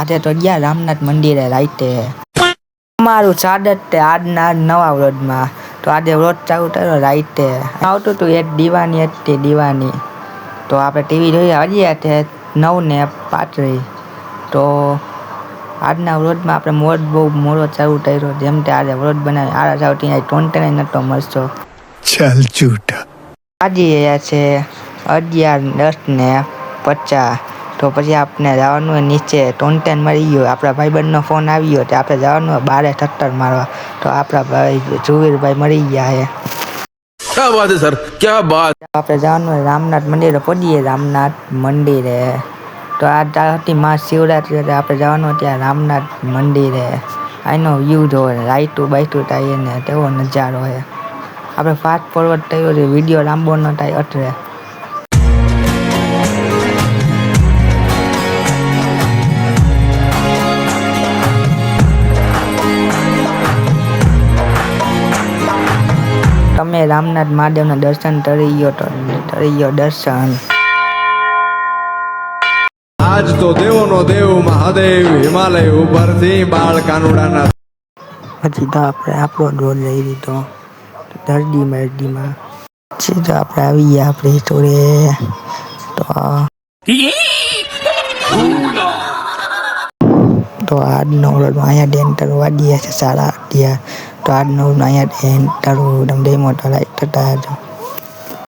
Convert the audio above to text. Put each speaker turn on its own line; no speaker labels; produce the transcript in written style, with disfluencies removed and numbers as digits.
આજે તો ગયા રામનાથ મંદિરે રાઈતે મારું સ્વાગત છે આજના નવા વ્લોગમાં। તો આજે વ્લોગ ચાલુ થયો રાઈતે આવતું હતું એક દીવાની હતી દીવાની તો આપણે ટીવી જોઈએ હજી છે 9:35 તો આજના વ્લોગમાં આપણે બહુ મોડો ચાલુ કર્યો જેમ કે આજે વ્લોગ બનાવી આડા જાવતી ટોન્ટેન નતો મળશો
ચાલ ઝૂઠા
આજે છે 11:10:50 તો પછી આપણે જવાનું નીચે ટોન્ટેન મળી ગયો આપણા ભાઈબંધનો ફોન આવ્યો તો આપણે જવાનું 12:70 મારવા તો આપણા ભાઈ જુવીરભાઈ મળી ગયા છે।
क्या बात है सर, क्या बात।
આપણે જવાનું રામનાથ મંદિરે પહોંચીએ રામનાથ મંદિરે તો આ હતી મા શિવરાત્રી એટલે આપણે જવાનું ત્યાં રામનાથ મંદિરે આનો વ્યૂ જોવે લાઈટું બાઈટું થાય ને તેવો નજારો છે। આપણે ફાસ્ટ ફોરવર્ડ થયો છે વિડીયો લાંબો ન થાય એટલે તમે રામનાથ મહાદેવના દર્શન કરી ગયો દર્શન।
આજ તો દેવોનો દેવ મહાદેવ હિમાલય ઉપરથી બાળ કાનુડાના
પછી તો આપણે આપણો ડોલ લઈ લીધો દર્દીમાં પછી તો આપણે આવી ગયા આપણી જોડે તો આજનો વ્લોગ અહીંયા ડેન્ટર વાગ્યા છે 8:30 તો આજનો અહીંયા ડેન્ટર ડેમો લાઈટ થતા